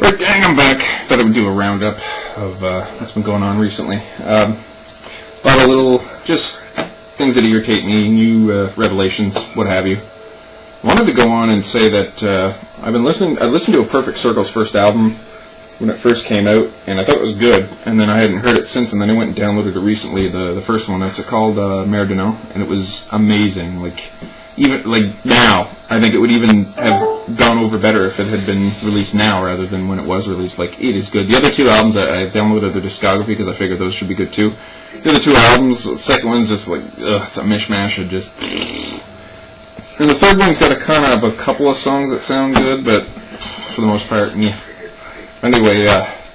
Right, gang, I'm back. Thought I would do a roundup of what's been going on recently. A lot of little, just things that irritate me, new revelations, what have you. I wanted to go on and say that I listened to A Perfect Circle's first album when it first came out, and I thought it was good, and then I hadn't heard it since, and then I went and downloaded it recently, the first one. That's called Mer de No, and it was amazing. Even now, I think it would even have gone over better if it had been released now rather than when it was released. It is good. The other two albums, I downloaded their discography because I figured those should be good too. The other two albums, the second one's just it's a mishmash of just... And the third one's got a couple of songs that sound good, but for the most part, yeah. Anyway,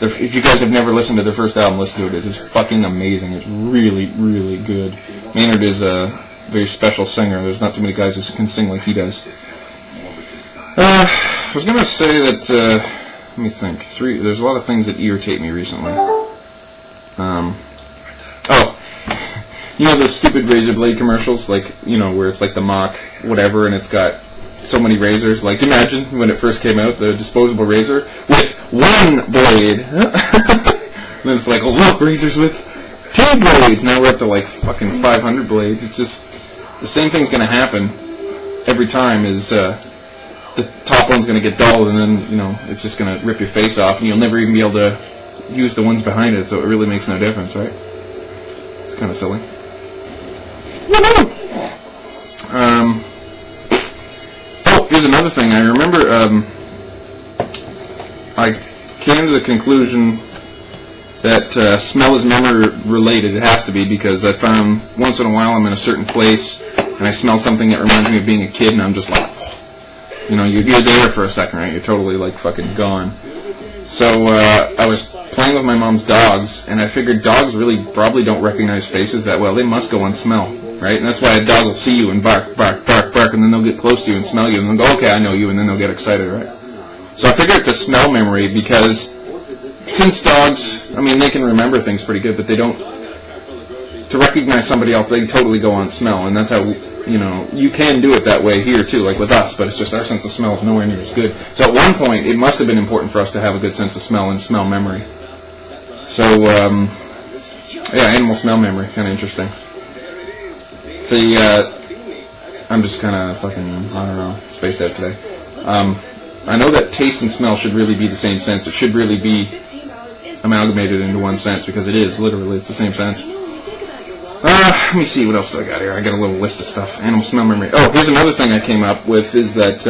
if you guys have never listened to their first album, listen to it. It is fucking amazing. It's really, really good. Maynard is a very special singer. There's not too many guys who can sing like he does. I was going to say that, let me think, there's a lot of things that irritate me recently. You know those stupid razor blade commercials, where it's the mock whatever, and it's got so many razors. Imagine when it first came out, the disposable razor with one blade. And then it's look, razors with 2 blades. Now we're up to fucking 500 blades. It's just the same thing's going to happen every time. Is the top one's going to get dull, and then it's just going to rip your face off, and you'll never even be able to use the ones behind it. So it really makes no difference, right? It's kind of silly. Here's another thing. I remember I came to the conclusion that smell is memory related. It has to be, because I found once in a while I'm in a certain place and I smell something that reminds me of being a kid, and I'm just you're there for a second, right? You're totally fucking gone. So I was playing with my mom's dogs, and I figured dogs really probably don't recognize faces that well. They must go on smell, right? And that's why a dog will see you and bark, bark, bark, bark, and then they'll get close to you and smell you, and they'll go, okay, I know you, and then they'll get excited, right? So I figure it's a smell memory, because since dogs, they can remember things pretty good, but they don't, to recognize somebody else, they totally go on smell, and that's how, you can do it that way here too, with us, but it's just our sense of smell is nowhere near as good. So at one point, it must have been important for us to have a good sense of smell and smell memory. So, animal smell memory, kind of interesting. See, I'm just kind of fucking, I don't know, spaced out today. I know that taste and smell should really be the same sense. It should really be amalgamated into one sense, because it is, literally, it's the same sense. Let me see, what else do I got here? I got a little list of stuff. Animal smell memory. Oh, here's another thing I came up with, is that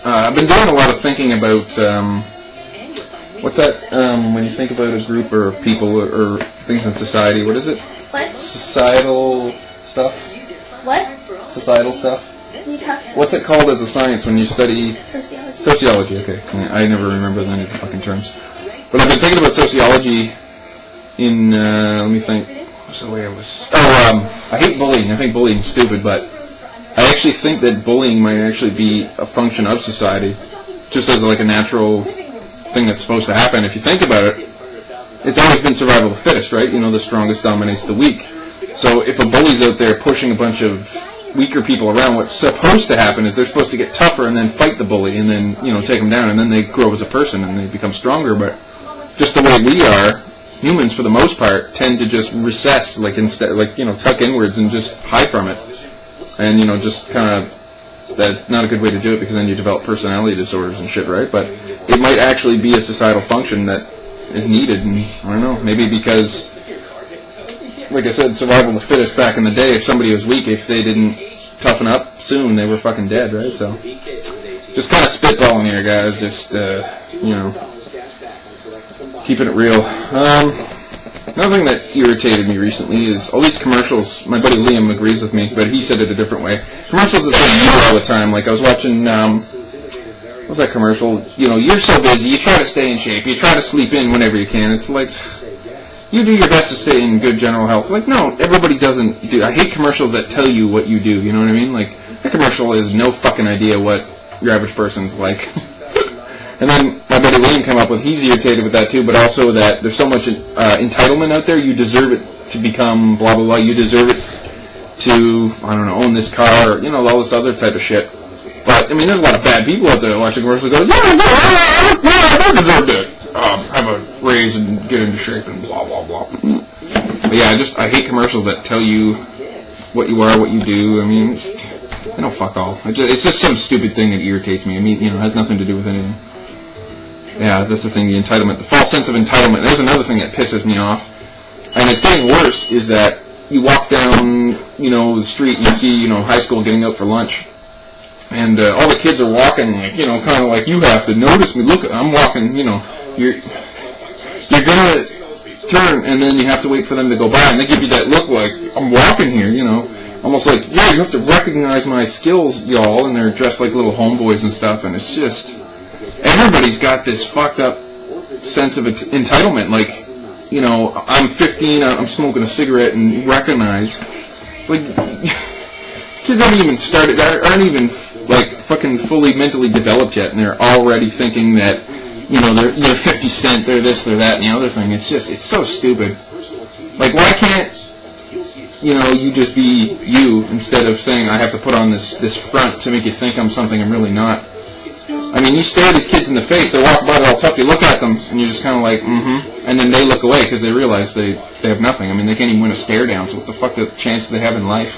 I've been doing a lot of thinking about, what's that, when you think about a group or people or things in society, what is it? What? Societal stuff? What? Societal stuff? What's it called as a science when you study... Sociology. Sociology, okay. I never remember any of the fucking terms. But I've been thinking about sociology in, let me think. What's the way I was... I hate bullying. I think bullying's stupid, but I actually think that bullying might actually be a function of society, just as a natural thing that's supposed to happen. If you think about it, it's always been survival of the fittest, right? The strongest dominates the weak. So if a bully's out there pushing a bunch of weaker people around, what's supposed to happen is they're supposed to get tougher and then fight the bully and then, take them down, and then they grow as a person and they become stronger. But just the way we are, humans, for the most part, tend to just recess, tuck inwards and just hide from it. And, just kind of, that's not a good way to do it, because then you develop personality disorders and shit, right? But it might actually be a societal function that is needed, and I don't know, maybe because, like I said, survival of the fittest back in the day. If somebody was weak, if they didn't toughen up soon, they were fucking dead, right? So, just kind of spitballing here, guys, just, keeping it real. Another thing that irritated me recently is all these commercials. My buddy Liam agrees with me, but he said it a different way. Commercials that say you all the time. I was watching, what's that commercial? You're so busy, you try to stay in shape, you try to sleep in whenever you can. It's you do your best to stay in good general health. No, everybody doesn't do. I hate commercials that tell you what you do, you know what I mean? A commercial has no fucking idea what your average person's like. And then my buddy William came up with, he's irritated with that too, but also that there's so much entitlement out there. You deserve it to become blah, blah, blah. You deserve it to, own this car, or, all this other type of shit. But But, I mean, there's a lot of bad people out there watching commercials go, I deserve to have a raise and get into shape and blah, blah, blah. But yeah, I hate commercials that tell you what you are, what you do. I mean, fuck all. It's just some stupid thing that irritates me. I mean, it has nothing to do with anything. Yeah, that's the thing, the entitlement, the false sense of entitlement. There's another thing that pisses me off. And it's getting worse, is that you walk down, the street and you see, high school getting out for lunch. And all the kids are walking, like, kind of like, you have to notice me. Look, I'm walking, you're going to turn, and then you have to wait for them to go by. And they give you that look like, I'm walking here, almost like, yeah, you have to recognize my skills, y'all. And they're dressed like little homeboys and stuff. And it's just, everybody's got this fucked up sense of entitlement. Like, I'm 15, I'm smoking a cigarette and recognize. It's like, kids haven't even started, aren't even, like, fucking fully mentally developed yet, and they're already thinking that, they're 50 Cent, they're this, they're that, and the other thing. It's just, it's so stupid. Like, why can't, you just be you, instead of saying, I have to put on this front to make you think I'm something I'm really not. I mean, you stare these kids in the face, they walk by, they're all tough, you look at them, and you're just kind of like, and then they look away because they realize they have nothing. I mean, they can't even win a stare down, so what the fuck the chance do they have in life?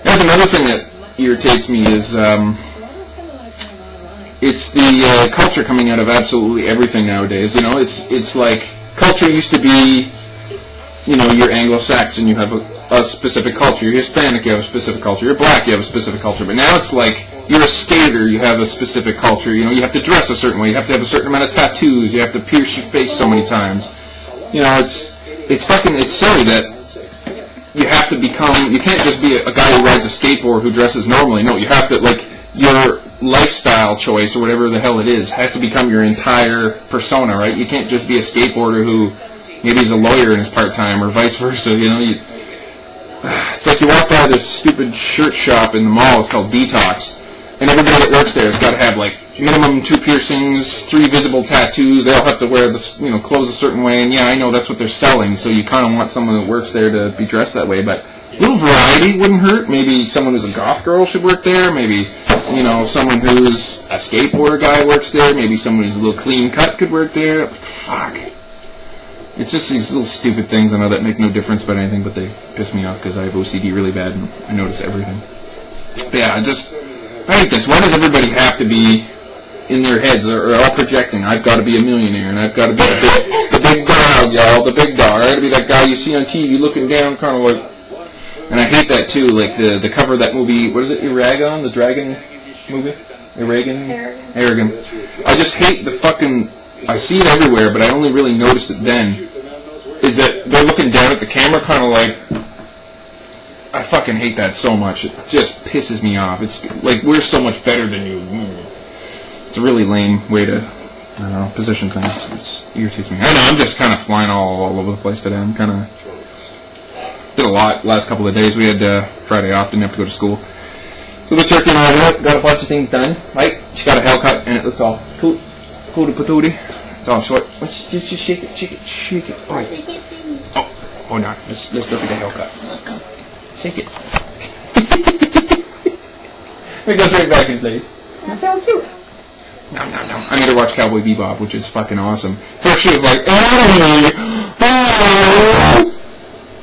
There's another thing that irritates me is, it's the culture coming out of absolutely everything nowadays. It's like, culture used to be, you're Anglo-Saxon, you have a specific culture. You're Hispanic, you have a specific culture. You're black, you have a specific culture. But now it's like, you're a skater, you have a specific culture. You have to dress a certain way. You have to have a certain amount of tattoos. You have to pierce your face so many times. It's silly that you have to become, you can't just be a guy who rides a skateboard who dresses normally. No, you have to, like, your lifestyle choice or whatever the hell it is has to become your entire persona, right? You can't just be a skateboarder who maybe he's a lawyer in his part-time or vice versa, It's like you walk by this stupid shirt shop in the mall, it's called Detox, and everybody that works there has got to have, like, minimum 2 piercings, 3 visible tattoos, they all have to wear the, clothes a certain way, and yeah, I know that's what they're selling, so you kind of want someone that works there to be dressed that way, but a little variety wouldn't hurt. Maybe someone who's a goth girl should work there, maybe, someone who's a skateboarder guy works there, maybe someone who's a little clean cut could work there. Fuck. It's just these little stupid things, I know, that make no difference about anything, but they piss me off because I have OCD really bad and I notice everything. But yeah, I hate this. Why does everybody have to be in their heads or all projecting? I've got to be a millionaire and I've got to be the big dog, y'all, the big dog. I got to be that guy you see on TV looking down, kind of like. And I hate that too, like the cover of that movie. What is it? Eragon, the dragon movie. Aragon. I just hate the fucking. I see it everywhere, but I only really noticed it then. Is that they're looking down at the camera, kind of like. I fucking hate that so much. It just pisses me off. It's like, we're so much better than you. It's a really lame way to, I don't know, position things. It just irritates me. I know, I'm just kind of flying all over the place today. I'm kind of, did a lot last couple of days. We had Friday off, didn't have to go to school. So the turkey and I got a bunch of things done, right? She got a haircut and it looks all cootie patootie. It's all short. Just shake it. All right. Oh, hold on. Let's look at the haircut. Shake it. It goes right back in place. That's so cute. No. I need to watch Cowboy Bebop, which is fucking awesome. First she was like, oh.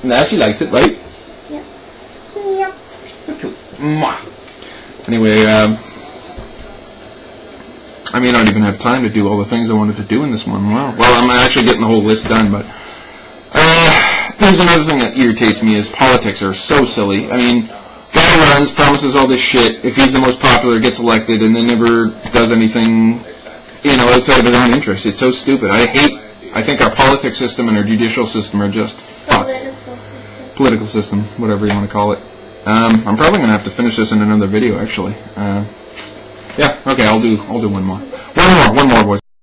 Now she likes it, right? Yeah. So cute. Mwah. Anyway, I may not even have time to do all the things I wanted to do in this one. Wow. Well, I'm actually getting the whole list done, but there's another thing that irritates me is politics are so silly. I mean, guy runs, promises all this shit. If he's the most popular, gets elected, and then never does anything, outside of his own interests. It's so stupid. I think our politics system and our judicial system are just fucked. Political system, whatever you want to call it. I'm probably gonna have to finish this in another video, actually. Yeah, okay, I'll do one more. One more, boys.